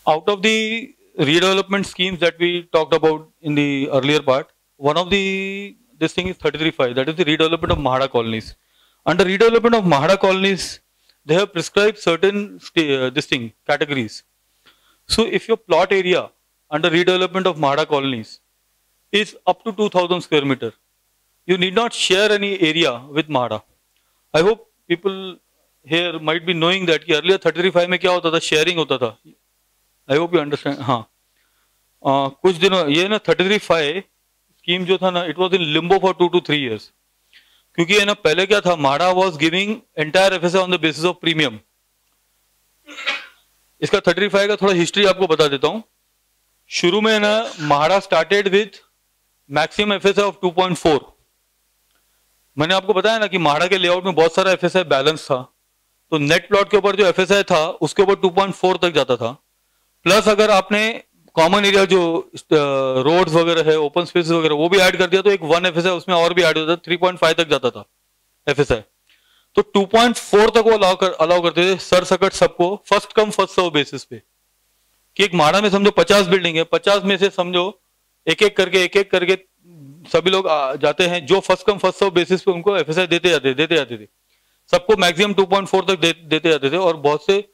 Out of the redevelopment schemes that we talked about in the earlier part, one of the this thing is 33.5. That is the redevelopment of Mahada colonies. Under redevelopment of Mahada colonies, they have prescribed certain this thing categories. So if your plot area under redevelopment of Mahada colonies is up to 2,000 square meter, you need not share any area with Mahada. I hope people here might be knowing that कि earlier 33.5 में क्या होता था, sharing होता था. I hope you understand. हाँ, कुछ दिनों ये ना 33.5 स्कीम जो था ना, it was in limbo for 2 to 3 years. क्योंकि है ना पहले क्या था, Mahada was giving entire FSI on the basis of premium. इसका 35 का थोड़ा हिस्ट्री आपको बता देता हूँ. शुरू में ना Mahada started with maximum FSI of 2.4. मैंने आपको बताया ना कि Mahada के लेआउट में बहुत सारा FSI बैलेंस था, तो नेट प्लॉट के ऊपर जो FSI था उसके ऊपर 2.4 तक जाता था. प्लस अगर आपने कॉमन एरिया जो रोड्स वगैरह है, ओपन स्पेस वगैरह वो भी ऐड कर दिया तो एक 1 FSI उसमें और भी ऐड होता था, 3.5 तक जाता था FSI. तो 2.4 तक वो अलाउ करते थे सर सकट सबको, first come first serve basis पे. कि एक Mahada में समझो 50 बिल्डिंग है, 50 में से समझो एक एक करके सभी लोग जाते हैं, जो first come first serve basis पे उनको FSI देते जाते थे. सबको मैक्सिमम 2.4 तक देते जाते थे. और बहुत से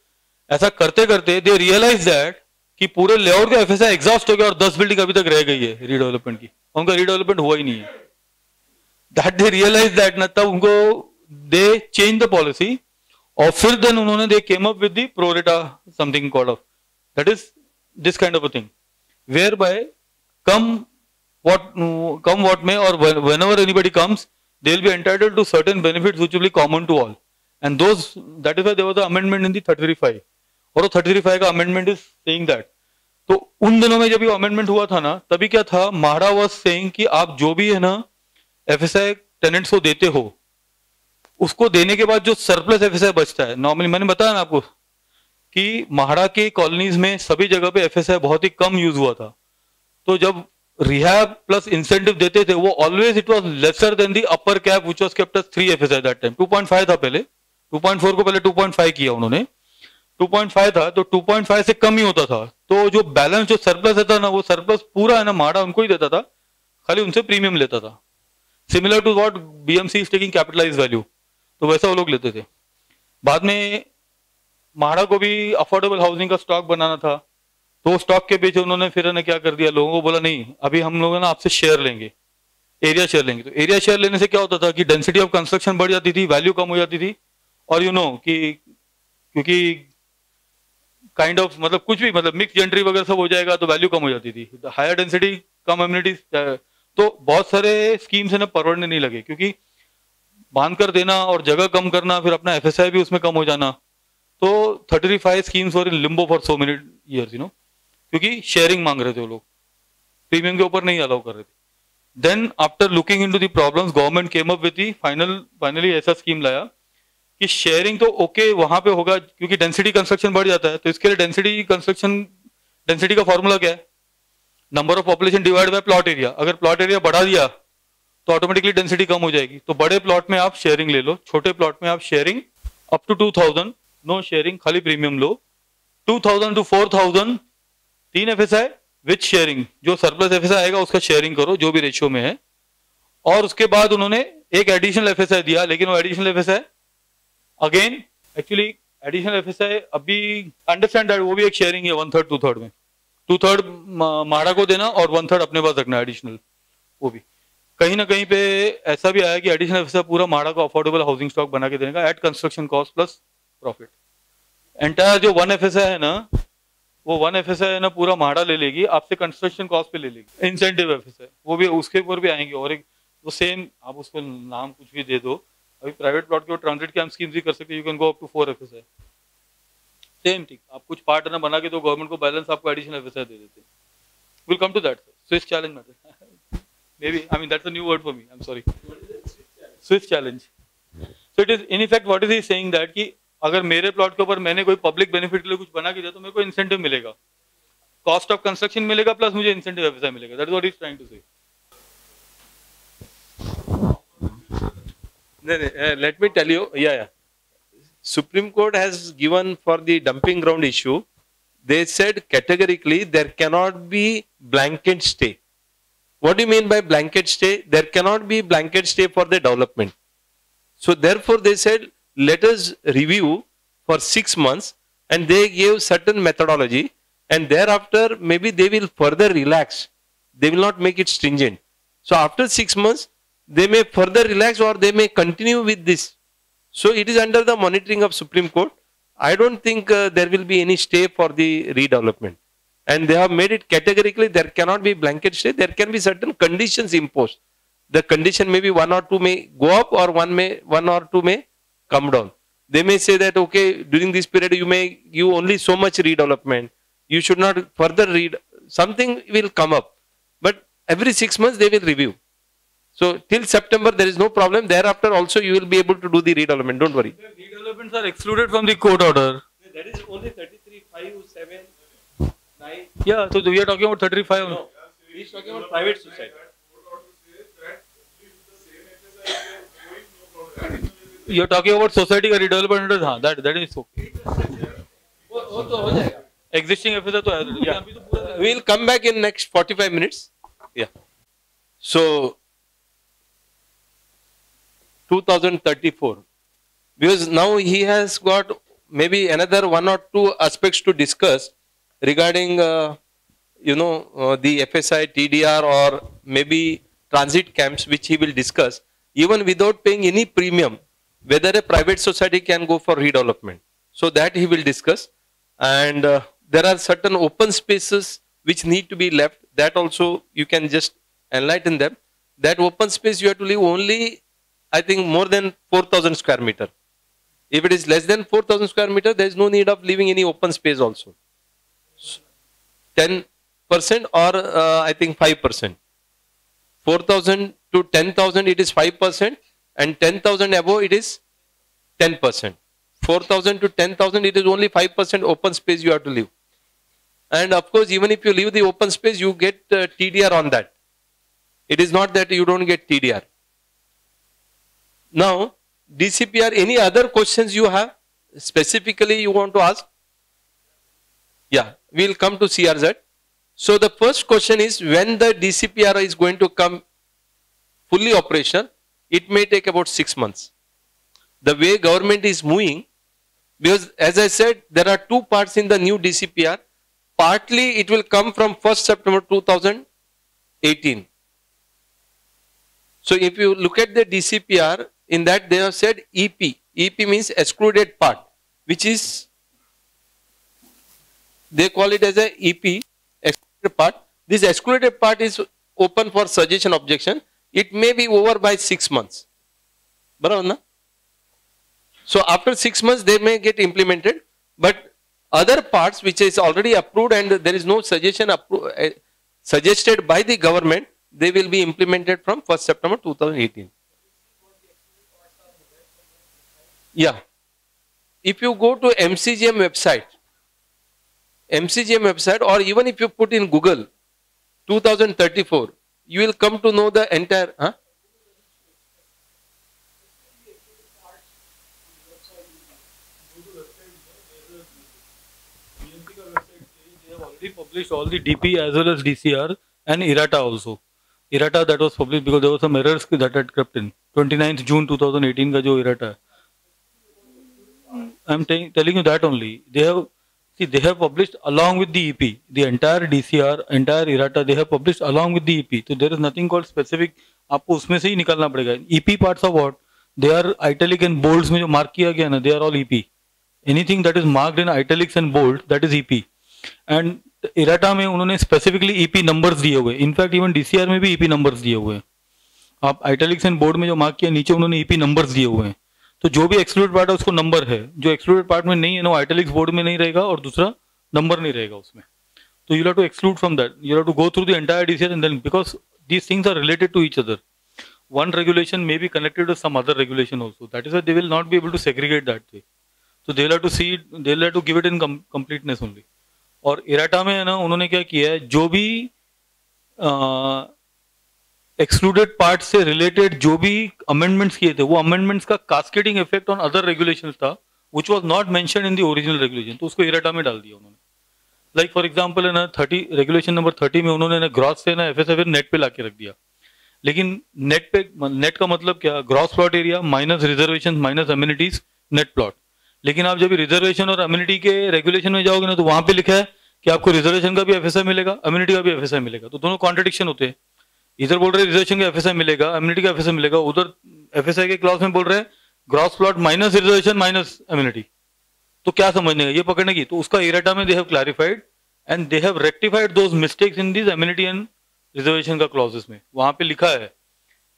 ऐसा करते करते दे रियलाइज दैट कि पूरे लेआउट का FSI एग्जॉस्ट हो गया और 10 बिल्डिंग अभी तक रह गई है रीडेवलपमेंट की, उनका रीडेवलपमेंट हुआ ही नहीं है. दैट दे रियलाइज दैट ना, तब उनको दे चेंज द पॉलिसी और फिर देन उन्होंने they came up with the pro rata something called of, that is this kind of a thing whereby come what may or whenever anybody comes, they will be entitled to certain benefits which will be common to all, and those, that is why there was the amendment in the 33.5. और वो 33.5 का amendment is saying that. तो उन दिनों में जब ये amendment हुआ था ना, तभी क्या था, Mahada was saying कि आप जो भी है ना FSI टेनेंट्स को देते हो, उसको देने के बाद जो सरप्लस FSI बचता है, नॉर्मली मैंने बताया ना आपको कि Mahada के कॉलोनीज में सभी जगह पे FSI बहुत ही कम यूज हुआ था. तो जब रिहैब प्लस इंसेंटिव देते थे, वो always it was lesser than the upper cap which was kept as 3 FSI that time. 2.5 था पहले, 2.4 को पहले 2.5 किया उन्होंने, 2.5 था तो 2.5 से कम ही होता था. तो जो बैलेंस जो सरप्लस था ना, वो सरप्लस पूरा है ना Mahada उनको ही देता था, खाली उनसे प्रीमियम लेता था. Similar to what BMC is taking capitalised value, तो वैसा वो लोग लेते थे. बाद में Mahada को भी अफोर्डेबल हाउसिंग का स्टॉक बनाना था, तो स्टॉक के पीछे उन्होंने फिर ना क्या कर दिया, लोगों को बोला नहीं अभी हम लोग ना आपसे शेयर लेंगे, एरिया शेयर लेंगे. तो एरिया शेयर लेने से क्या होता था कि डेंसिटी ऑफ कंस्ट्रक्शन बढ़ जाती थी, वैल्यू कम हो जाती थी. और यू नो कि क्योंकि काइंड ऑफ मतलब कुछ भी मतलब मिक्स जेंट्री वगैरह सब हो जाएगा तो वैल्यू कम हो जाती थी, हायर डेंसिटी कम एम्यूनिटीज. तो बहुत सारे स्कीम्स है ना परवड़ने नहीं लगे, क्योंकि बांध कर देना और जगह कम करना, फिर अपना FSI भी उसमें कम हो जाना. तो 33.5 schemes were in Limbo for so many years, you know, क्योंकि शेयरिंग मांग रहे थे वो लोग, प्रीमियम के ऊपर नहीं अलाउ कर रहे थे. Then after looking into the problems, government came up with finally ऐसा स्कीम लाया कि शेयरिंग तो ओके वहां पे होगा, क्योंकि डेंसिटी कंस्ट्रक्शन बढ़ जाता है. तो इसके लिए डेंसिटी का फॉर्मूला क्या है, number of population divide by plot area. अगर प्लॉट एरिया बढ़ा दिया तो ऑटोमेटिकली डेंसिटी कम हो जाएगी. तो बड़े प्लॉट में आप शेयरिंग ले लो, छोटे प्लॉट में आप sharing up to 2000 no sharing, खाली प्रीमियम लो. 2000 टू 4000 3 FSI विथ शेयरिंग, जो सरप्लस FSI आएगा उसका शेयरिंग करो जो भी रेशियो में है. और उसके बाद उन्होंने एक एडिशनल FSI दिया, लेकिन वो additional FSI again actually additional FSI अभी अंडरस्टैंड दैट वो भी एक शेयरिंग है 1/3 2/3 में. 2/3 Mahada को देना और 1/3 अपने पास रखना एडिशनल. वो भी कहीं ना कहीं पे ऐसा भी आया कि एडिशनल FSI पूरा Mahada को अफोर्डेबल हाउसिंग स्टॉक बना के देने का at construction cost plus profit. Entire जो 1 FSI है ना, वो 1 FSI है ना पूरा Mahada ले लेगी, आपसे कंस्ट्रक्शन कॉस्ट पे ले लेगी. इंसेंटिव FSI वो भी उसके ऊपर भी आएंगे. और एक वो सेम आप उसको नाम कुछ भी दे दो, अभी प्राइवेट प्लॉट के ट्रांजिट कैंप स्कीम्स भी कर सकते हैं, you can go up to 4 FSI. Same ठीक, आप कुछ पार्ट ना बना के तो गवर्नमेंट को बैलेंस आपको एडिशनल FSI दे देते हैं. Will come to that sir. Swiss challenge matter maybe, I mean that's a new word for me, I'm sorry. Swiss challenge. So it is in effect what is he saying that कि अगर मेरे plot के ऊपर मैंने कोई public benefit के लिए कुछ बना के दिया तो मेरे को इंसेंटिव मिलेगा, कॉस्ट ऑफ कंस्ट्रक्शन मिलेगा, प्लस मुझे इंसेंटिव FSI मिलेगा. That is what he is trying to say. Let me tell you, Supreme Court has given for the dumping ground issue, they said categorically there cannot be blanket stay. What do you mean by blanket stay? There cannot be blanket stay for the development. So therefore they said, let us review for 6 months, and they gave certain methodology, and thereafter maybe they will further relax. They will not make it stringent. So after 6 months, they may further relax or they may continue with this. So it is under the monitoring of Supreme Court. I don't think there will be any stay for the redevelopment. And they have made it categorically, there cannot be blanket stay. There can be certain conditions imposed. The condition maybe 1 or 2 may go up, or 1 or 2 may come down. They may say that, okay, during this period you may give only so much redevelopment. You should not further read. Something will come up. But every 6 months they will review. So till September there is no problem. Thereafter also you will be able to do the redevelopment. Don't worry. The redevelopments are excluded from the court order. That is only 33, 5, 7, 9. Yeah, so we are talking about 35. No, he is talking about private society. You are talking about society का redevelopment. हाँ, that is okay. वो तो हो जाएगा. Existing FSI तो है. अभी तो पूरा. We will come back in next 45 minutes. Yeah. So 2034, because now he has got maybe another 1 or 2 aspects to discuss regarding the FSI, TDR, or maybe transit camps, which he will discuss even without paying any premium, whether a private society can go for redevelopment. So that he will discuss. And there are certain open spaces which need to be left. That also you can just enlighten them. That open space you have to leave only, I think, more than 4,000 square meter. If it is less than 4,000 square meter, there is no need of leaving any open space also. 10% or I think 5%. 4,000 to 10,000 it is 5%, and 10,000 above it is 10%. 4,000 to 10,000 it is only 5% open space you have to leave. And of course, even if you leave the open space, you get TDR on that. It is not that you don't get TDR. Now, DCPR, any other questions you have? Specifically you want to ask? Yeah, we will come to CRZ. So the first question is, when the DCPR is going to come fully operational? It may take about 6 months. The way government is moving, because as I said, there are 2 parts in the new DCPR. Partly it will come from 1st September 2018. So if you look at the DCPR, in that they have said EP. EP means excluded part, which is, they call it as a EP, excluded part. This excluded part is open for suggestion, objection. It may be over by 6 months. Barabar na? So after 6 months they may get implemented, but other parts which is already approved and there is no suggestion suggested by the government, they will be implemented from 1st September 2018. Yeah. If you go to MCGM website, or even if you put in Google 2034, you will come to know the entire. Huh? They have already published all the DP as well as DCR and IRATA also. IRATA that was published because there were some errors that had crept in. 29th June 2018 का जो IRATA. I am telling you that only. They have published along with the EP, the entire DCR, entire IRATA, they have published along with the EP. So there is nothing called specific. आपको उसमें से ही निकालना पड़ेगा. EP parts of what? They are italic and bolds में जो mark किया गया ना, they are all EP. Anything that is marked in italics and bold, that is EP. And IRATA में उन्होंने specifically EP numbers दिए हुए. In fact, even DCR में भी EP numbers दिए हुए हैं. आप italics and bold में जो mark किया, नीचे उन्होंने EP numbers दिए हुए हैं. तो जो भी एक्सक्लूडेड पार्ट है उसको नंबर है, जो एक्सक्लूडेड पार्ट में नहीं है ना, आइटैलिक्स बोर्ड में नहीं रहेगा और दूसरा नंबर नहीं रहेगा उसमें. तो you have to exclude from that, you have to go through the entire DCR and then, because these things are related to each other. One regulation may be connected to some other regulation also, that is why they will not be able to segregate that way. तो they will have to see, they will have to give it in completeness only. और errata में है ना, उन्होंने क्या किया है, जो भी एक्सक्लूडेड पार्ट से रिलेटेड जो भी अमेंडमेंट्स किए थे, वो अमेंडमेंट्स का cascading effect on other regulations था, which was not mentioned in the original regulation. तो उसको इराटा में डाल दिया उन्होंने. लाइक फॉर एग्जांपल है ना 30 रेगुलेशन नंबर 30 में उन्होंने ना ग्रॉस से ना एफएसआई नेट पे लाके रख दिया, लेकिन नेट का मतलब क्या, gross plot area minus reservation minus amenities net plot. लेकिन आप जब रिजर्वेशन और अम्यूनिटी के रेगुलेशन में जाओगे ना तो वहां पे लिखा है कि आपको रिजर्वेशन का भी एफएसआई मिलेगा, अम्यूनिटी का भी एफएसआई मिलेगा, तो दोनों कॉन्ट्रडिक्शन होते हैं। इधर बोल रहे रिजर्वेशन का एफएसआई मिलेगा, अम्यूनिटी का एफएसआई मिलेगा, उधर एफएसआई के क्लॉज में बोल रहे हैं gross plot minus reservation minus amenity. तो क्या समझने का, ये पकड़ने की, तो उसका इराटा में they have clarified and they have rectified those mistakes in this amenity and reservation का क्लॉजेस में। वहां पे लिखा है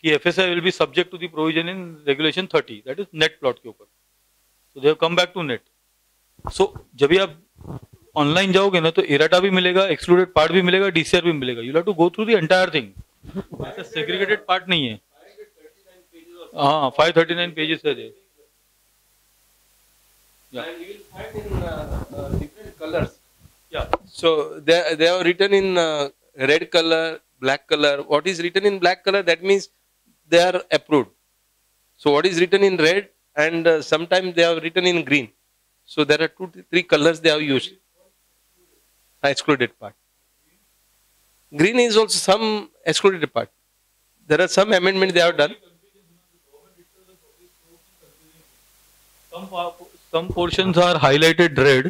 कि FSI will be subject to the provision in regulation 30, that is net plot के ऊपर। So they have come back to net. So जब भी आप ऑनलाइन जाओगे ना तो इराटा भी मिलेगा, एक्सक्लूडेड पार्ट भी मिलेगा, डीसीआर भी मिलेगा। You have to go through the entire thing, ऐसा सेग्रीगेटेड पार्ट नहीं है। हाँ 539 पेजेस है ये। Yeah. And you will find in different colors. Yeah. So they have written in red color, black color. What is written in black color, that means they are approved. So what is written in red, and sometimes they have written in green. So there are 2 to 3 colors they have used. Excluded part. Green is also some excluded part. There are some amendments they have done. Some portions are highlighted red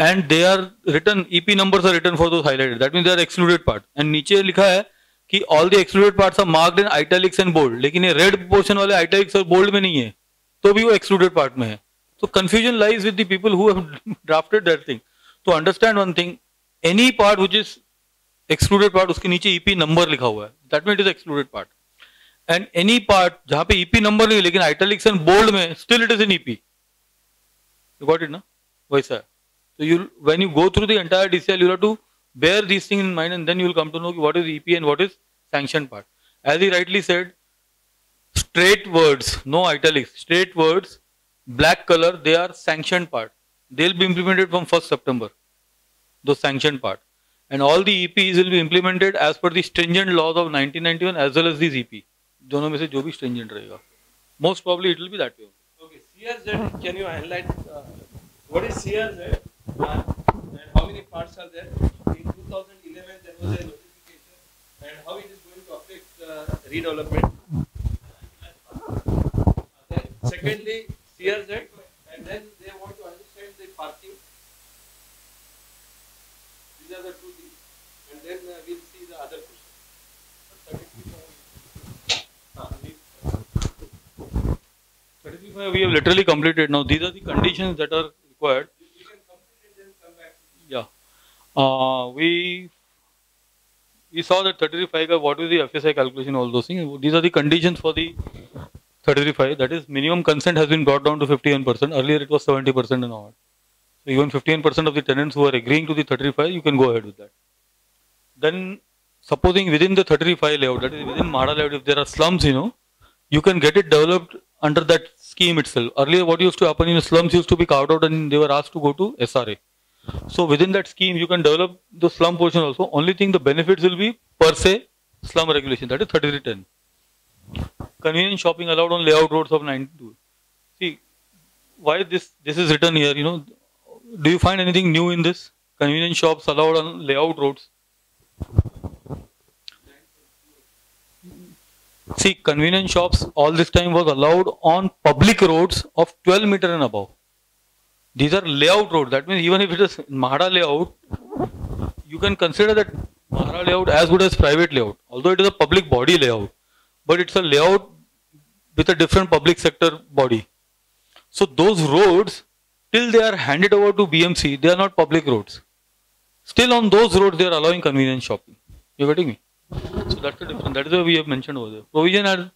and they are written, EP numbers are written for those highlighted. That means they are excluded part. And नीचे लिखा है कि all the excluded parts are marked in italics and bold. लेकिन ये red portion वाले italics और bold में नहीं है, तो भी वो excluded part में है. So confusion lies with the people who have drafted that thing. To understand one thing, any part which is excluded part, उसके नीचे EP number लिखा हुआ है. That means it is excluded part. And any part जहाँ पे EP number नहीं, लेकिन italics and bold में, still it is in EP. You got it, na? वैसा है. So you, when you go through the entire DCL, you have to bear these things in mind, and then you will come to know what is EP and what is sanctioned part. As he rightly said, straight words, no italics, straight words, black color, they are sanctioned part. They'll be implemented from 1st September, those sanctioned part. And all the EPs will be implemented as per the stringent laws of 1991 as well as these EP. दोनों में से जो भी stringent रहेगा. Most probably it will be that way. Okay, CRZ, can you highlight what is CRZ and how many parts are there? In 2011 there was a notification, and how it is going to affect redevelopment. Then secondly, CRZ, and then they want to understand the parking. These are the 2 things, and then we'll see the other question. 35 we have literally completed now. These are the conditions that are required. You can complete it and come back. Yeah. We saw that 33.5 what is the FSI calculation, all those things. These are the conditions for the 33.5. That is, minimum consent has been brought down to 51%. Earlier it was 70% and all. So even 15% of the tenants who are agreeing to the 35, you can go ahead with that. Then supposing within the 35 layout, that is within Mahada layout, if there are slums, you can get it developed under that scheme itself. Earlier what used to happen, slums used to be carved out and they were asked to go to SRA. So within that scheme, you can develop the slum portion also. Only thing, the benefits will be per se slum regulation, that is 3310. Convenience shopping allowed on layout roads of 92. See, why this is written here, do you find anything new in this? Convenience shops allowed on layout roads. See, convenience shops all this time was allowed on public roads of 12 meter and above. These are layout roads. That means even if it is Mahada layout, you can consider that Mahada layout as good as private layout. Although it is a public body layout, but it's a layout with a different public sector body. So those roads, till they are handed over to BMC, they are not public roads. Still on those roads, they are allowing convenience shopping. You getting me? So that's the difference. That is why we have mentioned over there. Provision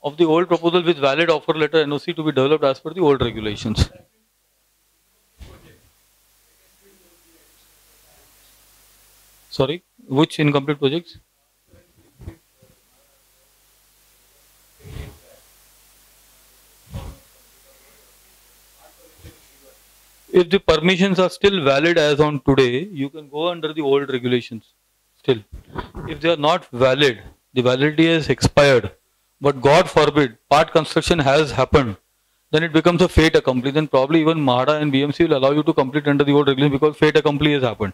of the old proposal with valid offer letter NOC to be developed as per the old regulations. Sorry, which incomplete projects? If the permissions are still valid as on today, you can go under the old regulations still. If they are not valid, the validity has expired, but God forbid, part construction has happened, then it becomes a fait accompli. Then probably even Mahada and BMC will allow you to complete under the old regulation because fait accompli has happened.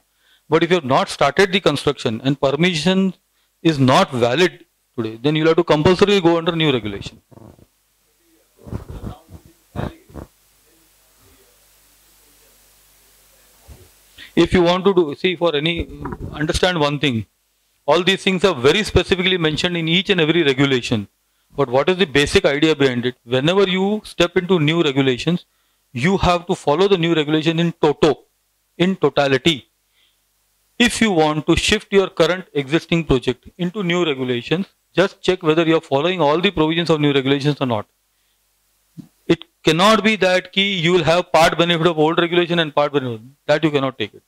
But if you have not started the construction and permission is not valid today, then you'll have to compulsorily go under new regulation. If you want to do, see, for any, understand one thing, all these things are very specifically mentioned in each and every regulation. But what is the basic idea behind it? Whenever you step into new regulations, you have to follow the new regulation in totality. If you want to shift your current existing project into new regulations, just check whether you are following all the provisions of new regulations or not. It cannot be that you will have part benefit of old regulation and part benefit that you cannot take it.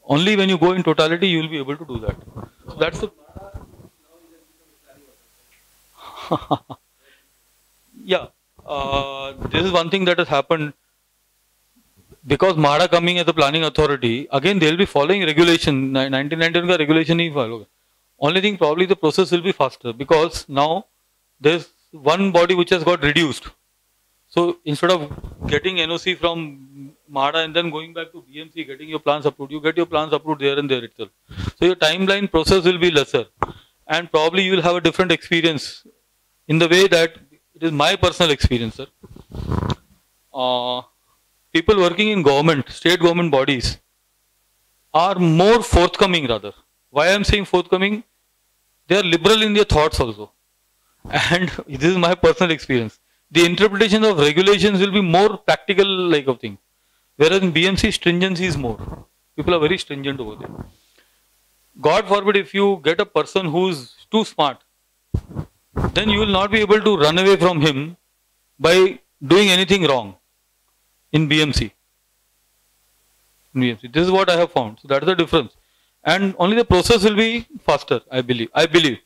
Only when you go in totality, you will be able to do that. So that's the. Yeah, this is one thing that has happened. Because MHADA coming as a planning authority, again they will be following regulation. 1991 का regulation he follow. Only thing probably the process will be faster because now there's one body which has got reduced. So instead of getting NOC from MHADA and then going back to BMC, getting your plans approved, you get your plans approved there and there itself. So your timeline process will be lesser, and probably you will have a different experience in the way that it is my personal experience, sir. People working in government, state government bodies are more forthcoming rather. Why I am saying forthcoming? They are liberal in their thoughts also. And this is my personal experience. The interpretation of regulations will be more practical like of thing. Whereas in BMC, stringency is more. People are very stringent over there. God forbid if you get a person who is too smart, then you will not be able to run away from him by doing anything wrong. In BMC. This is what I have found. So that is the difference. And only the process will be faster, I believe.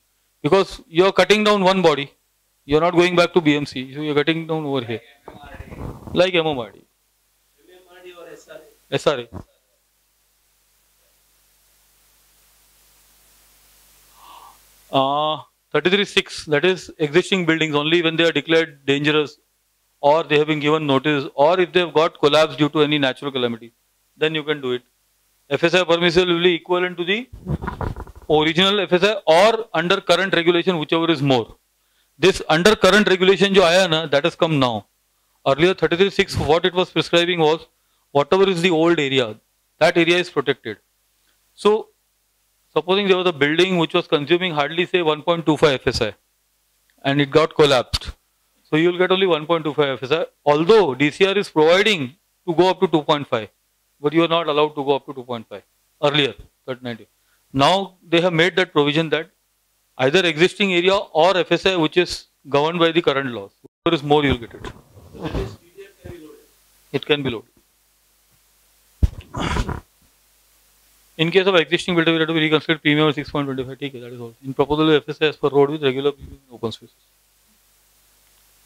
Because you are cutting down one body. You are not going back to BMC. So you are cutting down over here. Like MMRD. SRA. 33(6), that is existing buildings only when they are declared dangerous, or they have been given notice, or if they have got collapse due to any natural calamity, then you can do it. FSI permissible will be equivalent to the original FSI or under current regulation, whichever is more. This under current regulation jo aaya na, that has come now. Earlier 33(6), what it was prescribing was whatever is the old area, that area is protected. So supposing there was a building which was consuming hardly say 1.25 FSI and it got collapsed. So you will get only 1.25 FSI, although DCR is providing to go up to 2.5, but you are not allowed to go up to 2.5 earlier, 3090. Now they have made that provision that either existing area or FSI which is governed by the current laws. Whatever is more, you will get it. It can be loaded. In case of existing building, we have to reconsider premium 6.25. That is all. In proposal FSI as per road with regular premium open spaces.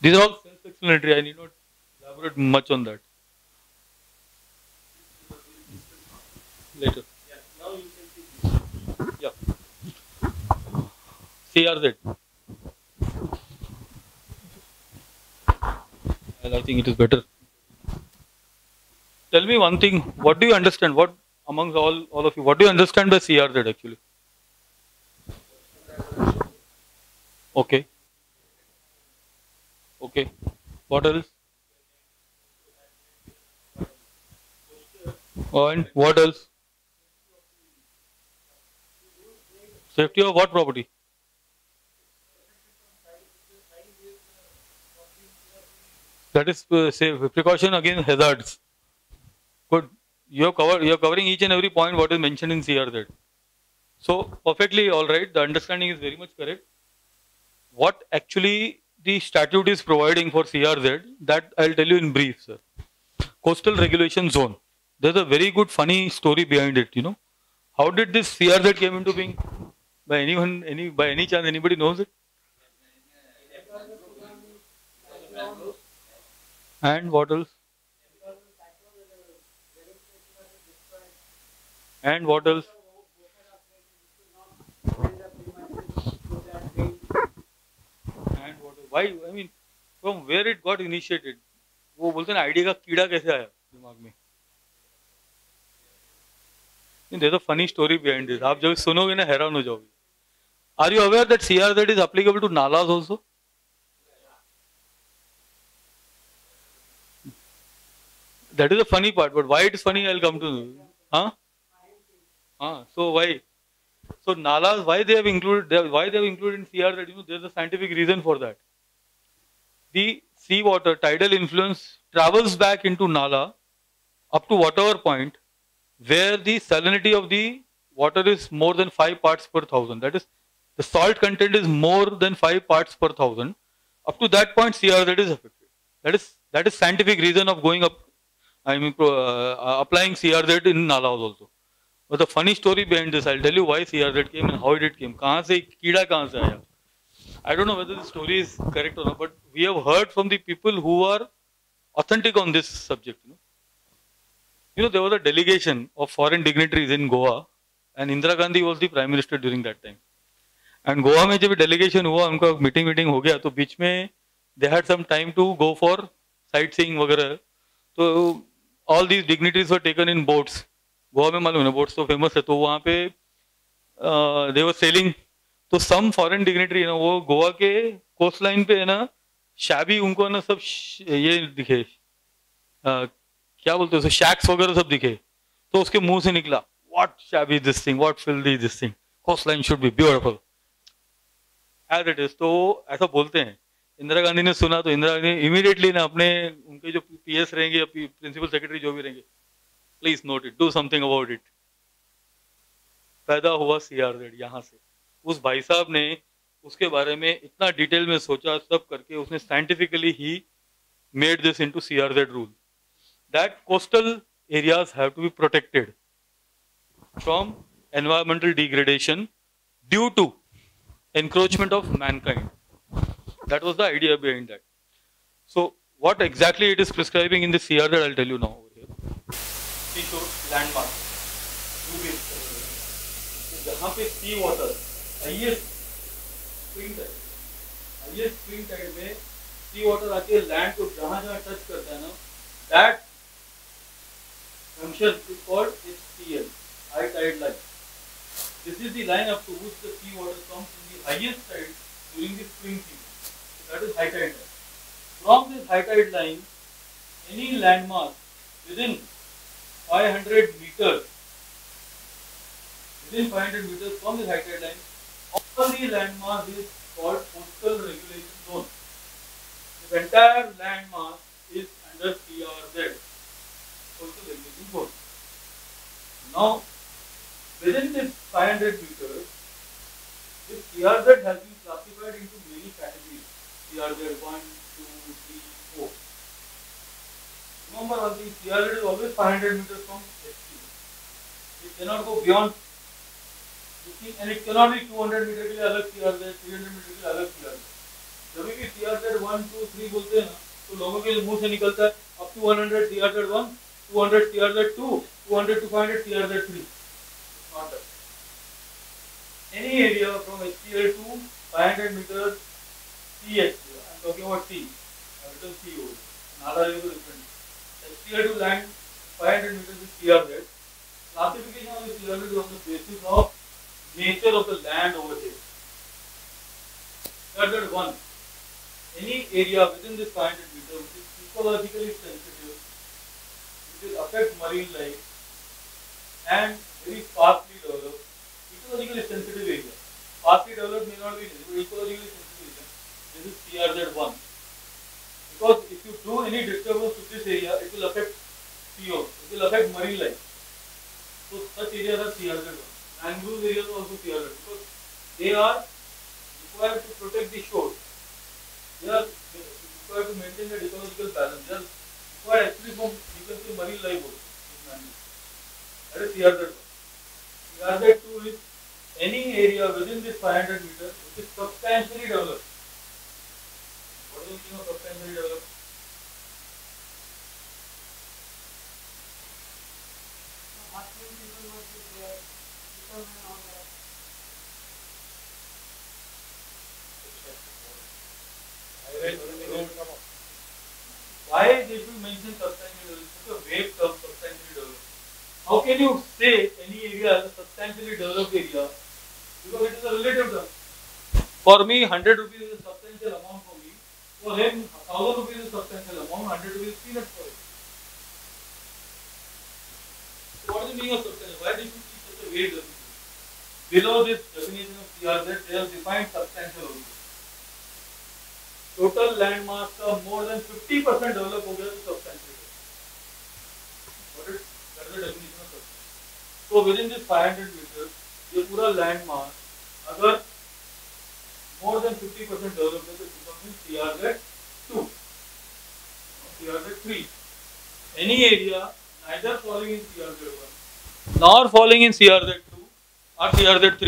These are all self-explanatory. I need not elaborate much on that. Later. Now you can see. Yeah. CRZ. Well, I think it is better. Tell me one thing. What do you understand? What amongst all of you? What do you understand by CRZ actually? Okay. Okay. What else? And what else? Safety of what property? That is safe precaution against hazards. Good. You are covering each and every point what is mentioned in CRZ. So perfectly all right. The understanding is very much correct. What actually the statute is providing for CRZ, that I'll tell you in brief, sir. Coastal Regulation Zone. There's a very good funny story behind it, you know. How did this CRZ came into being? By anyone, by any chance, anybody knows it? And what else? And what else? Why? I mean, from where it got initiated? वो बोलते हैं ना idea का कीड़ा कैसे आया दिमाग में? There's a funny story behind this. आप जब सुनोगे ना हैरान हो जाओगे. Are you aware that CRZ is applicable to nalas also? That is the funny part. But why it is funny, I'll come to know. Huh? So why? So nalas, why they have included? Why they have included in CRZ? There's a scientific reason for that. The seawater tidal influence travels back into nala up to whatever point where the salinity of the water is more than 5 parts per thousand. That is, the salt content is more than 5 parts per thousand. Up to that point, CRZ is affected. That is scientific reason of going up. Applying CRZ in nalas also. But the funny story behind this, I'll tell you why CRZ came and how it came. कहाँ से कीड़ा कहाँ से आया? I don't know whether the story is correct or not, but we have heard from the people who are authentic on this subject. There was a delegation of foreign dignitaries in Goa, and Indira Gandhi was the prime minister during that time. And Goa में जब delegation हुआ, उनका meeting हो गया, तो बीच में they had some time to go for sightseeing वगैरह. तो all these dignitaries were taken in boats. Goa में मालूम है बोट्स तो फेमस है, तो वहाँ पे they were sailing. तो सम फॉरेन डिग्नेटरी है ना, वो गोवा के कोस्ट लाइन पे है ना, शैबी उनको है ना सब ये दिखे, क्या बोलते हैं, शैक्स वगैरह सब दिखे. तो उसके मुंह से निकला, what shabby this thing, what filthy this thing, coast line should be beautiful as it is. तो ऐसा बोलते हैं. इंदिरा गांधी ने सुना तो इंदिरा गांधी इमीडिएटली ना अपने उनके जो पीएस रहेंगे या प्रिंसिपल सेक्रेटरी जो भी रहेंगे, please note it, do something about it. पैदा हुआ CRZ यहाँ से. उस भाई साहब ने उसके बारे में इतना डिटेल में सोचा, सब करके उसने साइंटिफिकली ही made this into CRZ rule that coastal areas have to be protected from environmental degradation due to encroachment of mankind. That was the idea behind that. So what exactly it is prescribing in the CRZ, I'll tell you now over here. Seashore landmark. जहाँ पे सी water highest spring Tide में सी water आके land को जहाँ जहाँ touch करता है ना, that function is called HTL, high tide line. This is the line up to which the sea water comes in the highest tide during the spring season. That is high tide line. From this high tide line, any landmass within 500 meters from the high tide line, all the landmass is called coastal regulation zone. The entire landmass is under CRZ, coastal regulation zone. Now, within this 500 meters, this CRZ has been classified into many categories. CRZ 1, 2, 3, 4. Remember, all the CRZ is always 500 meters from HT. It cannot go beyond 50, and it cannot be 200 meter के लिए अलग CRZ, 300 meter के लिए अलग CRZ. जब भी CRZ 1, 2, 3 बोलते हैं ना, तो लोगों के मुंह से निकलता है up to 100 CRZ 1, 200 CRZ 2, 200 to 500 CRZ 3. Not that. Any area from HTL to 500 meters CHTL. I'm talking about C. I've written C over. Nala is different. HTL to land 500 meters is CRZ. Classification of the CRZ is on the basis of nature of the land over here. CRZ 1. Any area within this 500 meters which is ecologically sensitive, which will affect marine life and very sparsely developed, ecologically sensitive area. Sparsely developed may not be ecologically sensitive area. This is CRZ 1. Because if you do any disturbance to this area, it will affect CO. It will affect marine life. So such areas are CRZ 1. Mangrove areas are also CRZ because they are required to protect the shore. They are required to maintain the ecological balance. They are required actually from, you can say, marine life also. That is CRZ 1. CRZ 2 is any area within this 500 meters which is substantially developed. What do you mean of substantially developed? Why they should mention substantially developed? It's a vague term, substantially developed. How can you say any area is a substantially developed area because it is a relative term. For me, 100 rupees is a substantial amount for me. For him, 1000 rupees is a substantial amount. 100 rupees is peanuts for him. So what is the meaning of substantial? Why did you keep such a vague definition? Below this definition of CRZ, they have defined substantial only. Total land mass का more than 50% develop हो गया तो substantial है. What is that is the definition of substantial. So within this 500 meters, ये पूरा land mass अगर more than 50% develop है तो it becomes CRZ2, CRZ3. Any area neither falling in CRZ1 nor falling in CRZ2 or CRZ3.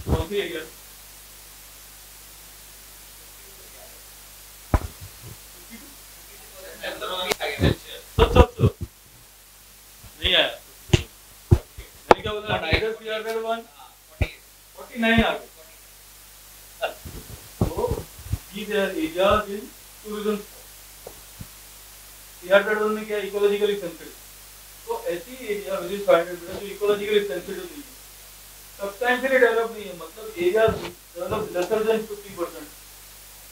कौन सी area? सब नहीं आया. मैंने क्या बोला? नाइडर CRZ1 49 आ गए. So these are areas in tourism. CRZ1 में क्या इकोलॉजिकली सेंसिटिव. तो ऐसी एरिया विद इन 500 मीटर जो इकोलॉजिकली सेंसिटिव नहीं है, सब्सटेंशियली डेवलप नहीं है, मतलब एरिया डेवलप लेसर देन 50%.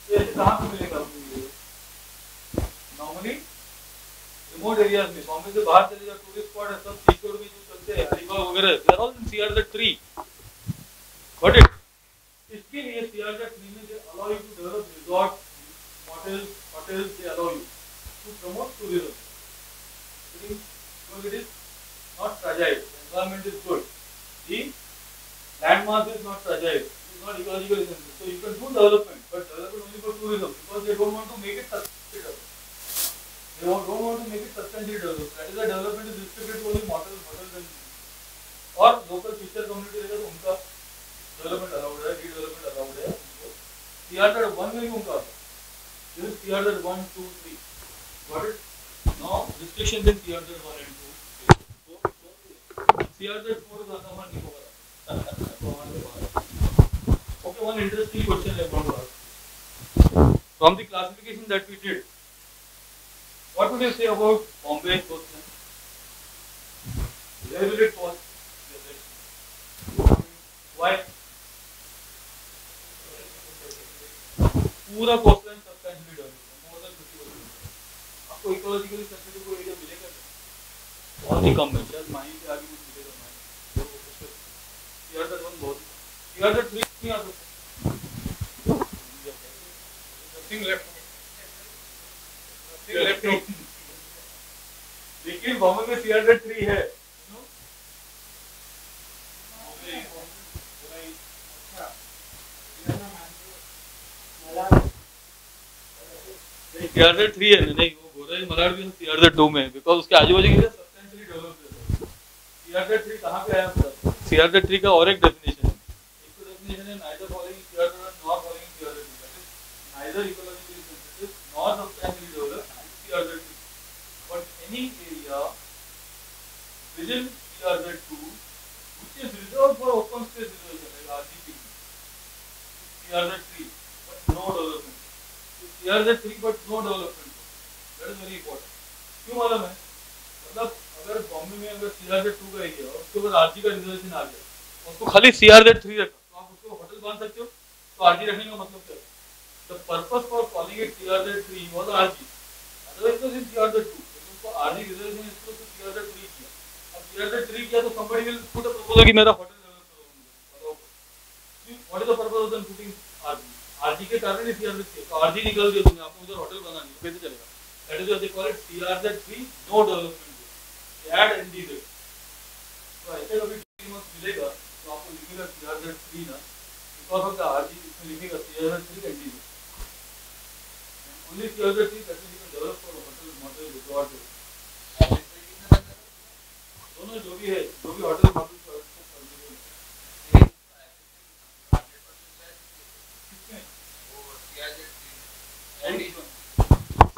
तो ऐसे कहाँ पे मिलेगा आपको ये? नॉर्मली रिमोट एरियाज में, बॉम्बे से बाहर चले जाओ, टूरिस्ट स्पॉट है, सब सीशोर में जो चलते हैं, अलीबाग वगैरह, they are all in CRZ3. Got it? इसके लिए CRZ3 में they allow you to develop resort, hotels they allow you to promote tourism. Because it is not fragile, the environment is good, the land mass is not fragile, it is not ecologically sensitive. So you can do development, but development only for tourism because they don't want to make it sustainable. They don't want to make it substantially developed. That is why development is restricted to only hotels and और local fisher community रहेगा तो उनका development allowed है, redevelopment allowed है. CRZ1 में भी उनका आता है. This is CRZ1, 2, 3. Got it? Now restrictions in CRZ1 and 2. So CRZ4 is आता हमारा नहीं होगा. Okay, one interesting question I want to ask. From the classification that we did, what would you say about Bombay coastline? Where will it fall? Why? पूरा coastline substantially developed है, more than 50%. आपको ecologically sensitive कोई area मिलेगा क्या? बहुत ही कम है, शायद माही के आगे कुछ मिलेगा. माही CRZ1 बहुत, CRZ3 नहीं आ सकता. नथिंग लेफ्ट, लेकिन बॉम्बे में CRZ3 है. CRZ3 है नहीं, वो गोराई मलाड भी CRZ2 में, बिकॉज उसके आजू बाजू की सब्सटेंशियली डेवलप्ड है. CRZ3 कहाँ पे आया पता? CRZ3 का और एक डेफिनेशन है. एक तो डेफिनेशन है neither following CRZ1 nor following CRZ2, that is neither ecologically sensitive nor substantially developed CRZ3. But any area within CRZ2 which is reserved for open space reservation like RGP, CRZ3 but no development. CRZ3 but no development. That is very important. क्यों मालूम है? मतलब अगर बॉम्बे में अगर CRZ2 का area और उसके बाद RG का रिजर्वेशन आ गया, उसको खाली CRZ3 रखा, तो आप उसको होटल बांध सकते हो. तो RG रखने का मतलब क्या है? The purpose for calling it CRZ3 was RG. Otherwise it was in CRZ2. उसको RG रिजर्वेशन इसको तो CRZ3 किया. अब CRZ3 किया तो somebody will put a proposal कि मेरा होटल डेवलप करो. What is the purpose of them putting RG? RG के कारण ही CRZ3. तो RG निकल गया, तुमने आपको उधर होटल बनानी है, कैसे चलेगा? That is why they call it CRZ3 no development. They add NDZ. तो ऐसे कभी डॉक्यूमेंट मिलेगा तो आपको लिखेगा CRZ3 ना, because of the RG इसमें लिखेगा CRZ3 NDZ. Only CRZ3 that means you can develop for hotel, motel, resort. दोनों जो भी है, जो भी होटल मोटल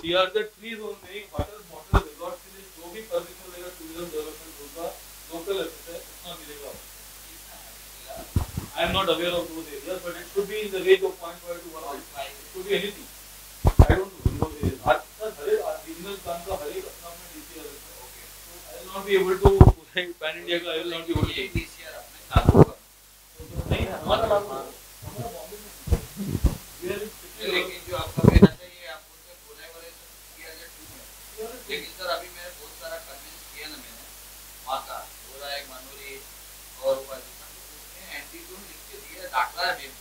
CRZ3 जोन में एक होटल मोटल रिजॉर्ट के लिए जो भी परमिशन मिलेगा टूरिज्म डेवलपमेंट होगा, लोकल एफर्ट है, उतना मिलेगा. I am not aware of those areas, but it should be in the range of 0.5 to 1.5. It could be anything. I don't know those areas. Her regional plan का हर एक अपना अपना DCR है. Okay. So I will not be able to pan India का I will not be able to. DCR अपने चालू होगा। नहीं हमारा लागू लेकिन जो आपका कहना था ये आप बोलते बोले वाले तो CRZ 2 में, लेकिन सर अभी मैंने बहुत सारा कन्विंस किया ना मैंने वहाँ का बोला एक मनोरी और उसमें ND2 लिख के दिया दाखला है मेरे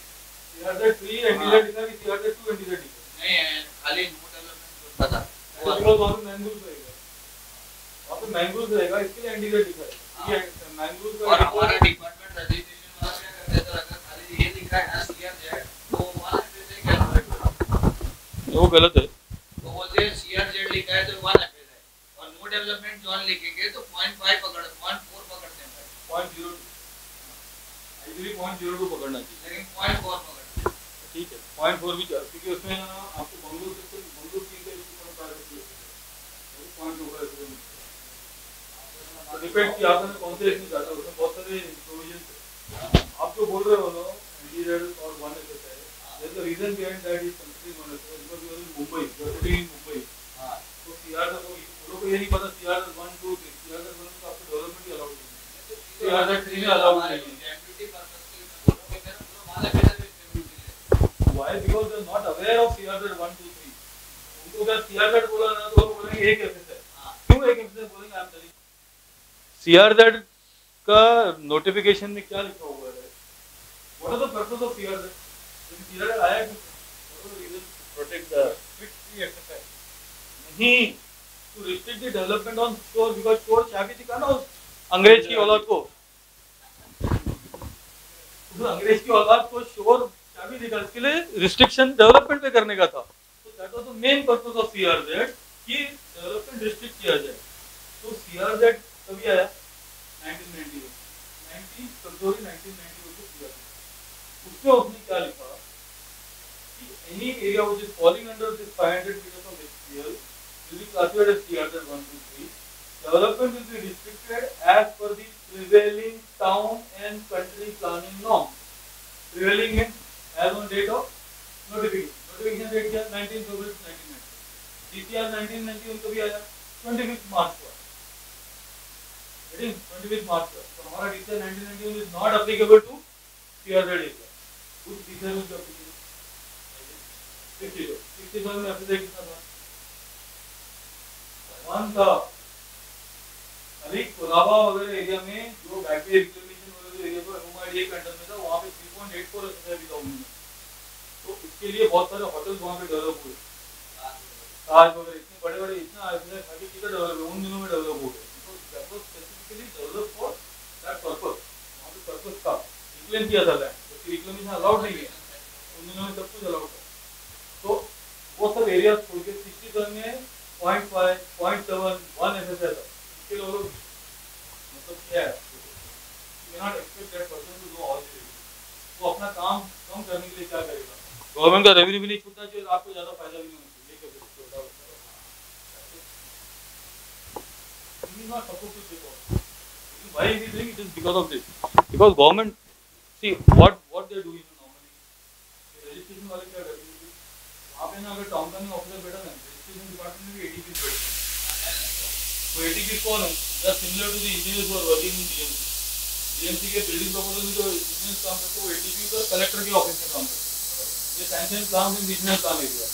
CRZ 3 NDZ लिखा कि CRZ 2 NDZ लिखा नहीं खाली न्यू डेवलपमेंट जोन था बिकॉज़ वहाँ पे मैंगूज रहेगा, वहाँ पे मैंगूज रहेगा इसके लिए NDZ लिखा है ये मैंगूज का और हमारा डिपार्टमेंट रजिस्ट्रेशन वाला क्या करते हैं अगर खाली ये लिखा है ना CRZ तो वहाँ पे कैलकुलेट वो गलत है। तो बोलते हैं CRZ लिखा है तो 1 FS है और नो डेवलपमेंट जोन लिखेंगे तो 0.5 पकड़ 0.4 पकड़ते हैं 0.02 एक्चुअली 0.02 पकड़ना चाहिए लेकिन 0.4 पकड़ते हैं। ठीक है 0.4 भी क्योंकि उसमें आपको बंगलोर से बंगलोर की का 0.2 का डिपेंड कि आपने कौन से इसमें जाता है उसमें बहुत सारे प्रोविजन है। आप जो बोल रहे हो ना NDZ और 1 FS है there's a reason behind that is considering 1 FS because you are in Mumbai, you are sitting in Mumbai। तो CRZ को लोगों को ये नहीं पता CRZ 1 2 3 CRZ 1 में तो आपको डेवलपमेंट ही अलाउड नहीं है, CRZ 3 में अलाउड नहीं है। एमडीटी पर्पस के लिए बोलो कि मेरा पूरा माल है मेरा MDT Why? Because they are not aware of CRZ 1 2 3। उनको क्या CRZ बोला ना तो वो बोलेंगे एक FS है, क्यों एक FS है बोलेंगे आप चलिए। CRZ का नोटिफिकेशन में क्या लिखा हुआ है? What are the purpose of CRZ? CRZ आया क्यों? What was the reason? Protect the FSI। नहीं, to restrict the development on shore because shore चाबी दिखा ना उस अंग्रेज की औलाद को। उस अंग्रेज की औलाद को शोर चाबी दिखा इसके लिए रिस्ट्रिक्शन डेवलपमेंट पे करने का था। तो that was the main purpose of CRZ कि डेवलपमेंट रिस्ट्रिक्ट किया जाए। तो CRZ कभी आया 1991 फरवरी 1991 को किया। उसमें उसने क्या लिखा कि any area which is falling under this 500 meters of SPL will be classified as CRZ 1 2 3। Development will be restricted as per the prevailing town and country planning norms। Prevailing means as on date of notification। Notification date क्या 19 फरवरी 1990। DCR 1991 कभी आया 25 मार्च को। 25 मार्च को। तो हमारा DCR 1991 is not applicable to CRZ area। उस DCR में जो applicable 62 में FSI कितना था? 1 था। अभी कोलाबा वगैरह एरिया में जो बैकवे रिक्लेमेशन वगैरह एरिया को MMRDA के अंडर में था वहाँ पे 3.84 FSI भी था उन्होंने। तो इसके लिए बहुत सारे होटल्स वहाँ पे डेवलप हुए। ताज वगैरह इतने बड़े-बड़े इतना FSI खाली किधर डेवलप हुए? उन दिनों में डेवलप हो गए। तो that was specifically develop for that purpose. वहाँ पे पर्पस था। रिक्लेम किया था लैंड। जबकि रिक्लेमेशन अलाउड नहीं है। उन दिनों में सब कुछ अलाउड था। तो वो सब एरिया छोड़ के 67 में 0.5 0.7 1 FSI था। इसके लोग मतलब क्या है? You cannot expect that person to know all this। वो अपना काम कम करने के लिए क्या करेगा? गवर्नमेंट का रेवेन्यू भी नहीं छूटना चाहिए और आपको ज्यादा फायदा भी नहीं होना चाहिए। ये कैसे होता है? He is not supposed to take off। Why is he doing it? It is because of this। Because government see what they do normally। Registration वाले क्या करते हैं? वहाँ पे ना अगर टाउन प्लानिंग ऑफिसर बैठा ना रजिस्ट्रेशन डिपार्टमेंट में भी ATP बैठते हैं। वो ATP कौन है? They are similar to the engineers who are working in DMC। DMC के बिल्डिंग प्रपोजल में जो इंजीनियर्स काम करते हैं वो ATP का कलेक्टर के ऑफिस में काम करते हैं। ये सैंक्शन प्लान में बिजनेस काम है क्या?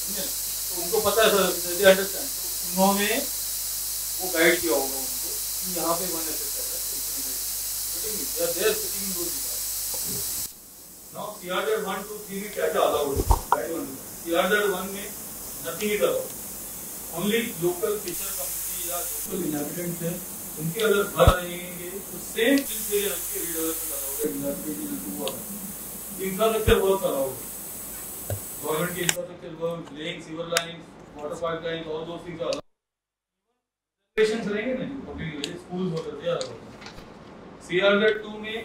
समझे? तो उनको पता है सर दे अंडरस्टैंड। तो उन्होंने वो गाइड किया होगा उनको कि यहाँ पे 1 FSI है। They are there sitting in those departments। Now CRZ 1 2 3 में क्या क्या अलाउड है? CRZ 1 में nothing is allowed। Only local fisher community या local inhabitants हैं उनके अगर घर रहेंगे तो सेम चीज के लिए रख के रिडेवलपमेंट अलाउड है। इंफ्रास्ट्रक्चर वर्क अलाउड है। गवर्नमेंट के infrastructure work laying sewer lines water pipelines all those things are allowed. Regulations रहेंगे ना पब्लिक स्कूल्स वगैरह दे अलाउड। CRZ 2 में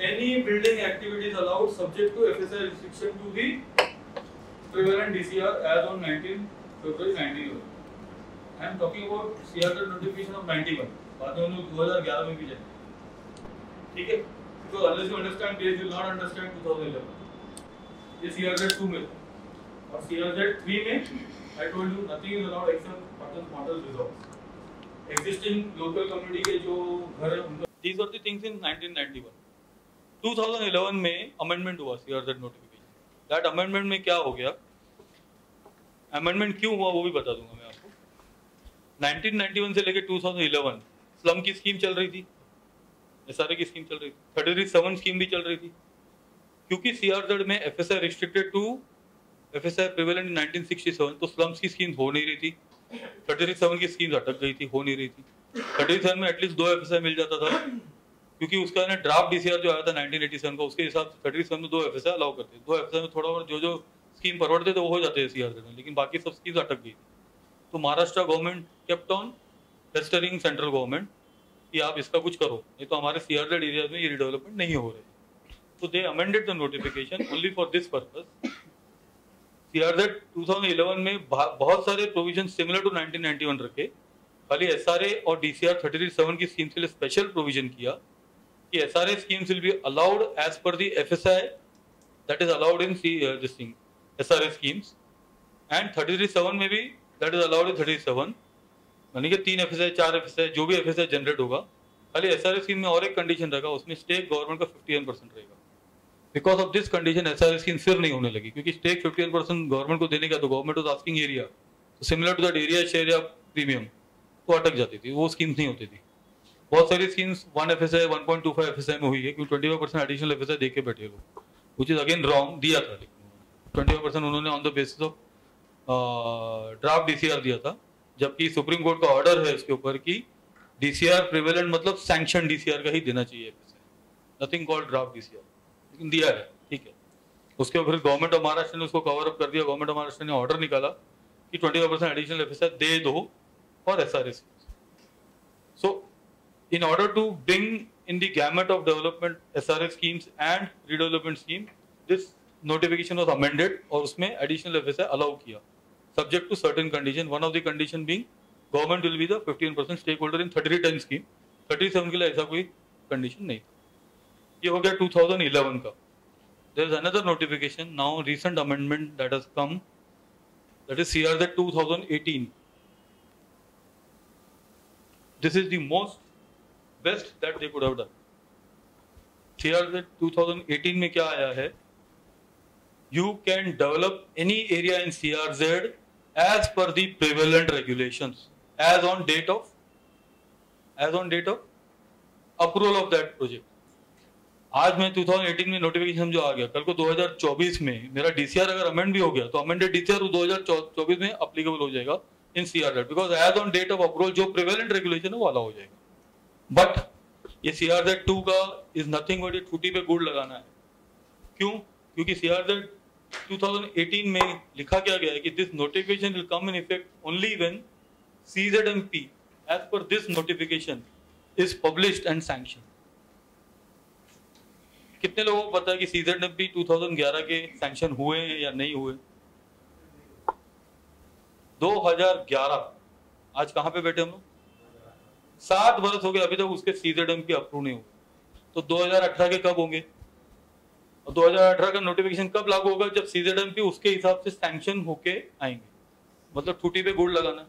any building activity is allowed subject to FSI restriction to the prevalent DCR as on 19 February 1991। I am talking about CRZ notification of 91। बाद में उन्होंने 2011 में भी जाए। ठीक है? So unless you understand this, you will not understand 2011। ये CRZ 2 में और CRZ 3 में I told you nothing is allowed except model resorts। existing local community के जो घर है उनका, these were the things in 1991. 2011 में amendment हुआ CRZ notification. That amendment में क्या हो गया, amendment क्यों हुआ वो भी बता दूंगा मैं आपको. 1991 से लेके 2011 स्लम की स्कीम चल रही थी, SRA की स्कीम चल रही थी, 33(7) स्कीम भी चल रही थी. क्योंकि CRZ में FSI restricted to FSI prevalent in 1967, तो स्लम्स की स्कीम हो नहीं रही थी. 33(7) की स्कीम अटक गई थी, हो नहीं रही थी. 37 में एटलीस्ट 2 FSI मिल जाता था, क्योंकि उसका ना ड्राफ्ट DCR जो आया था 1987 का, उसके हिसाब से 37 में 2 FSI अलाउ करते. 2 FSI में थोड़ा और जो स्कीम फॉरवर्ड थे तो वो हो जाते हैं CRZ में, लेकिन बाकी सब स्कीम अटक गई. तो Maharashtra government kept on pestering central government कि आप इसका कुछ करो, नहीं तो हमारे CRZ एरिया में ये रिडेवलपमेंट नहीं हो रहे. तो they amended the notification only for this purpose. CRZ 2011 में बहुत सारे प्रोविजन सिमिलर टू 1991 रखे, खाली SRA और DCR 33(7) की स्कीम के लिए स्पेशल प्रोविजन किया कि SRA schemes will be allowed as per the FSI that is allowed in this thing SRA schemes, and 33(7) में भी that is allowed in 37, यानी कि 3 FSI 4 FSI जो भी FSI जनरेट होगा. खाली SRA स्कीम में और एक कंडीशन रखा, उसमें स्टेक गवर्नमेंट का 51% रहेगा. Because of this condition SRA scheme फिर नहीं होने लगी, क्योंकि स्टेक 51% गवर्नमेंट को देने का, तो गवर्नमेंट वाज आस्किंग एरिया, तो similar to that area share या प्रीमियम, तो अटक जाती थी, वो स्कीम्स नहीं होती थी. बहुत सारी स्कीम्स 1 FSI 1.25 FSI में हुई है, क्योंकि 25% एडिशनल FSI देके बैठे लोग, व्हिच इज अगेन रॉन्ग. दिया था लेकिन 25% उन्होंने on the basis of draft DCR दिया था, जबकि सुप्रीम कोर्ट का ऑर्डर है इसके ऊपर कि DCR प्रिवेलेंट मतलब सैंक्शन DCR का ही देना चाहिए FSI, nothing called draft DCR, लेकिन दिया है, ठीक है. उसके फिर गवर्नमेंट ऑफ महाराष्ट्र ने उसको कवर अप कर दिया. गवर्नमेंट ऑफ महाराष्ट्र ने ऑर्डर निकाला कि 25% एडिशनल FSI दे दो for SRA schemes. So in order to bring in the gamut of development SRA schemes and redevelopment scheme, this notification was amended और उसमें additional FSI allow किया, subject to certain condition. One of the condition being government will be the 15% stakeholder in 33(10) scheme. 37 के लिए ऐसा कोई condition नहीं था. ये हो गया 2011 का. There is another notification now, recent amendment that has come, that is CRZ 2018. This is the most best that they could have done. CRZ 2018 में क्या आया है? You can develop any area in CRZ as per the prevalent regulations, as on date of approval of that project. आज मैं 2018 में notification जो आ गया, कल को 2024 में मेरा DCR अगर अमेंड भी हो गया तो अमेंडेड DCR 2024 में अप्लीकेबल हो जाएगा in CRZ, because as on date of approval जो प्रिवेलेंट रेगुलेशन है वो अलाउ हो जाएगा. बट ये CRZ 2 का इज नथिंग बट ये छुट्टी पे गुड़ लगाना है. क्यों? क्योंकि CRZ 2018 में लिखा क्या गया है कि this notification will come in effect only when CZMP as per this notification is published and sanction. कितने लोगों को पता है कि CZMP 2011 के सैंक्शन हुए हैं या नहीं हुए? 2011, आज कहां पे बैठे हम लोग? 7 वर्ष हो गए, अभी तक उसके CZMP अप्रूव नहीं हुए. तो 2018 के कब होंगे? और 2018 का नोटिफिकेशन कब लागू होगा? जब CZMP उसके हिसाब से सैंक्शन होके आएंगे. मतलब छुट्टी पे गुड़ लगाना.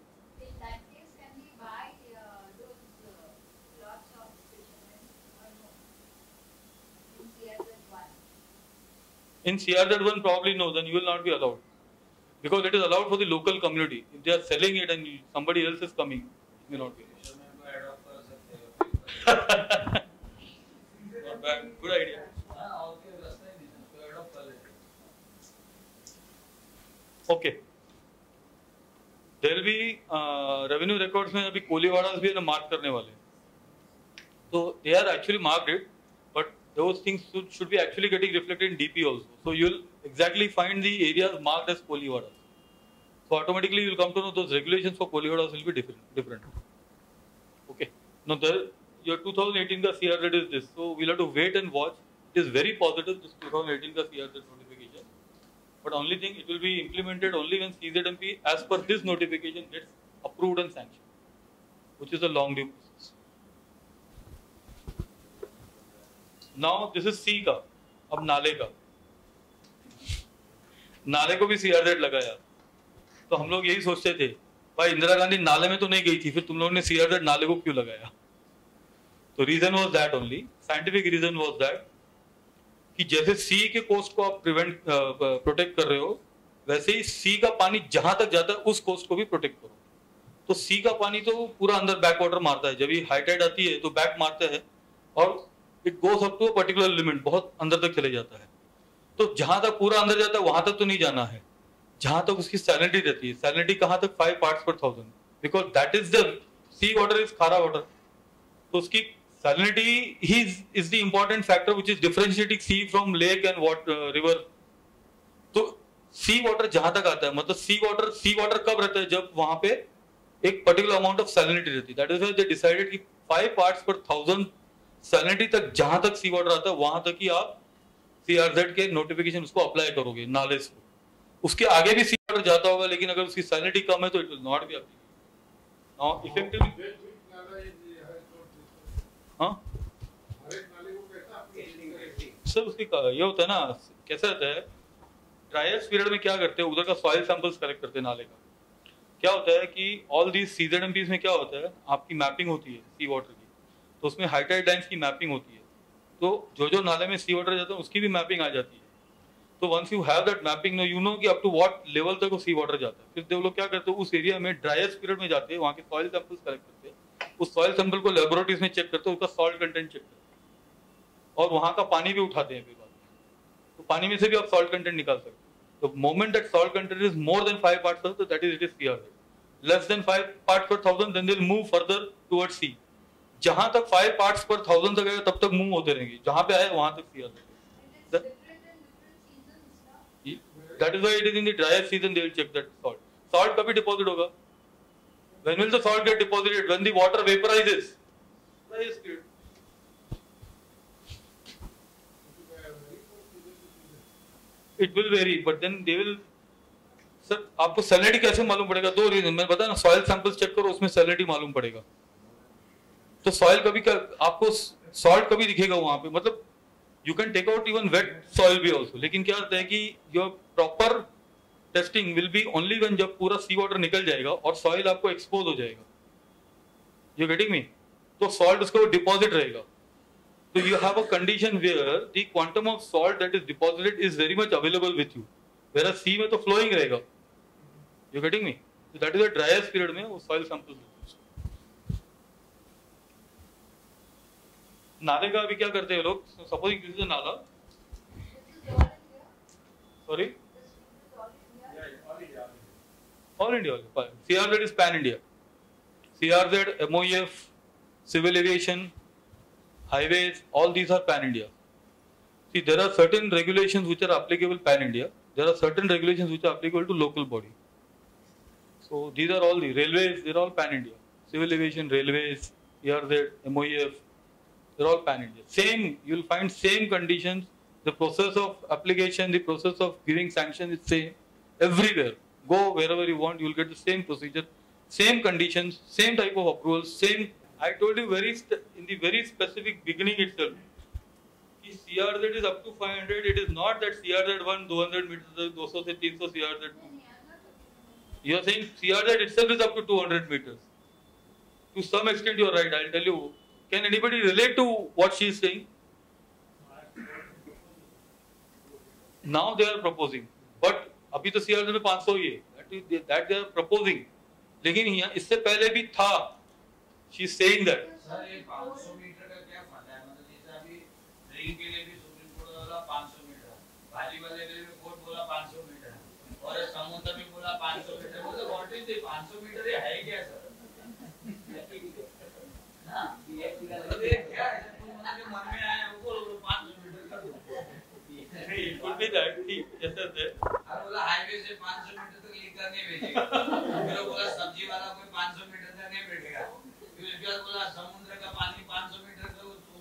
In CRZ1 probably no, then you will not be allowed, because it is allowed for the local community. If they are selling it and somebody else is coming, it may not be. Not bad, good idea. Okay. There will be revenue records में अभी कोलीवाड़ास भी है ना mark करने वाले. So they are actually marked it, but those things should be actually getting reflected in DP also. So you will exactly find the areas marked as Koliwadas. So automatically you will come to know those regulations for Koliwadas will be different. Okay. Now your 2018 ka CRZ is this. So we'll have to wait and watch. It is very positive, this 2018 ka CRZ notification. But only thing, it will be implemented only when CZMP as per this notification gets approved and sanctioned, which is a long due process. Now this is C का. अब नाले का, नाले को भी CRZ लगाया. तो हम लोग यही सोचते थे भाई इंदिरा गांधी नाले में तो नहीं गई थी, फिर तुम लोगों ने सीआरजेड नाले को क्यों लगाया? तो reason was that only, scientific reason was that कि जैसे सी के कोस्ट को आप प्रोटेक्ट कर रहे हो, वैसे ही सी का पानी जहां तक जाता है उस कोस्ट को भी प्रोटेक्ट करो। तो सी का पानी तो पूरा अंदर बैक वाटर मारता है, जब ये हाई टाइड आती है तो बैक मारता है और it goes up to a particular limit, बहुत अंदर तक चले जाता है। तो जहां तक पूरा अंदर जाता है वहां तक तो नहीं जाना है, जहां तक उसकी सैलिनिटी रहती है। सैलिनिटी कहां तक? 5 parts per 1000, because that is the sea water is खारा वाटर। तो उसकी salinity is the important factor which is differentiating sea from lake and what river. तो सी वाटर जहां तक आता है, मतलब सी वाटर कब रहता है? जब वहां पे एक पर्टिकुलर अमाउंट ऑफ सैलिनिटी रहती है। That is why they decided कि 5 पार्ट्स पर 1000 सैलिनिटी तक जहां तक सी वाटर आता है वहां तक ही आप सीआरजेड के नोटिफिकेशन उसको अप्लाई करोगे, नाले को। उसके आगे भी सी वाटर जाता होगा, लेकिन अगर उसकी सैलिनिटी कम है तो it will not B applicable. Now effectively हाँ सर, उसकी ये होता है ना, कैसा रहता है, ड्राइएस्ट पीरियड में क्या करते हैं, उधर का सॉइल सैंपल्स कलेक्ट करते हैं नाले का। क्या होता है कि ऑल दीज सीजेडएमपीज में क्या होता है, आपकी मैपिंग होती है सी वाटर की, तो उसमें हाइटाइड लाइन्स की मैपिंग होती है। तो जो जो नाले में सी वाटर जाता है उसकी भी मैपिंग आ जाती है। तो once you have that mapping, know you know कि अप टू व्हाट लेवल तक वो सी वाटर जाता है। फिर वो लोग क्या करते हैं, उस एरिया में ड्राइएस्ट पीरियड में जाते हैं, वहाँ के सॉइल सैंपल्स कलेक्ट करते हैं, उस सॉइल सैंपल को लेबोरेटरीज में चेक करते हैं, उसका सॉल्ट कंटेंट चेक करते हैं, और वहां का पानी भी उठाते हैं। फिर बाद में तो पानी में से भी आप सॉल्ट कंटेंट निकाल सकते हैं। तो moment that salt content is more than 5 parts per, तो that is it is CRZ. Less than 5 parts per 1000, then they will move further towards sea. जहां तक 5 पार्ट्स पर 1000 तक आएगा तब तक मूव होते रहेंगे, जहां पे आए वहां तक CRZ. That is why it is in the dryer season they will check that salt. Salt कभी डिपॉजिट होगा? When will the salt get deposited? When the water vaporizes. Driest period. It will vary, but then they will. Sir आपको salinity कैसे मालूम पड़ेगा? 2 reason मैंने बताया ना, soil samples check करो, उसमें सैलिनिटी मालूम पड़ेगा। तो सॉइल कभी आपको सॉल्ट कभी दिखेगा वहां पे, मतलब you can take out even wet soil भी ऑल्सो, लेकिन क्या होता है कि your proper testing will be only when जब पूरा सी वाटर निकल जाएगा और सॉइल आपको एक्सपोज हो जाएगा। You getting me? तो सॉल्ट उसका डिपॉजिट रहेगा। तो you have a condition where the quantum of salt that is deposited is very much available with you, where sea में तो फ्लोइंग रहेगा। You getting me? तो that is the driest period में वो soil samples. नाले का अभी क्या करते हैं लोग, सपोजिंग दिस इज अ नाला, sorry All India. CRZ is pan India. CRZ, MOEF, civil aviation, highways, all these are pan India. See, there are certain regulations which are applicable pan India. There are certain regulations which are applicable to local body. So these are all the railways. They are all pan India. Civil aviation, railways, CRZ, MOEF, they are all pan India. Same, you will find same conditions. The process of application, the process of giving sanction is same everywhere. Go wherever you want, you will get the same procedure, same conditions, same type of approvals, same. I told you in the very specific beginning itself, CRZ is up to 500. It is not that CRZ 1 200 meters, 200 से 300 CRZ 2. You are saying CRZ itself is up to 200 meters. To some extent, you are right. I'll tell you. Can anybody relate to what she is saying? Now they are proposing, but अभी तो CRZ में 500 ही है, that they are proposing, लेकिन यहाँ इससे पहले भी था। She is saying that sir ये 500 मीटर का क्या फायदा है? मतलब जैसे अभी ड्रिंक के लिए भी सुप्रीम कोर्ट बोला 500 मीटर, वॉलीबॉल के लिए भी कोर्ट बोला 500 मीटर, और समुद्र में बोला 500 मीटर। मतलब व्हाट इज दिस 500 मीटर? ये है क्या सर? हां ये क्या है? तुम मन में आया वो बोलो 500 मीटर का। इट कुड बी दैट जैसे और बोला हाईवे से 500 मीटर तक लेकर नहीं भेजेगा, फिर बोला सब्जी वाला कोई 500 मीटर तक नहीं भेजेगा, फिर बोला समुद्र का पानी 500 मीटर का, उसको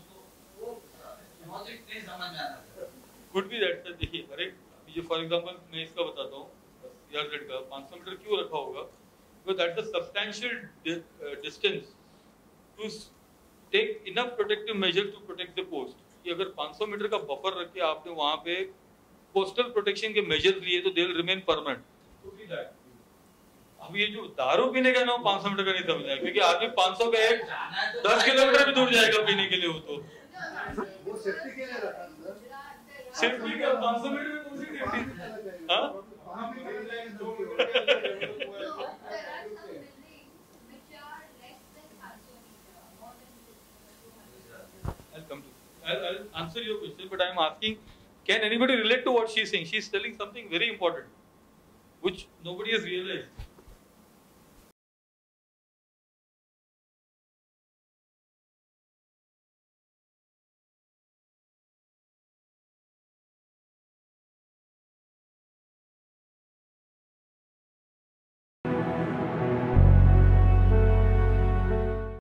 वो लॉजिक नहीं समझ में आता। Could be that sir. देखिए अरे ये फॉर एग्जांपल मैं इसका बताता हूँ, सीआरजेड का 500 मीटर क्यों रखा होगा, because that's a substantial distance to take enough protective measure to protect the coast. कि अगर 500 मीटर का बफर रख के आपने वहां पे कोस्टल प्रोटेक्शन के मेजर्स लिए तो दे विल रिमेन परमानेंट। अब ये जो दारू पीने का ना 500 मीटर का नहीं समझ आया, क्योंकि आदमी 500 का एक 10 किलोमीटर भी दूर जाएगा पीने के लिए, वो तो वो सेफ्टी के लिए रखा है सर। सेफ्टी का 500 मीटर में कौन सी सेफ्टी? हाँ वहाँ पे मिल जाएंगे तो I'll answer your question, but I'm asking, can anybody relate to what she's saying? She's telling something very important, which nobody has realized.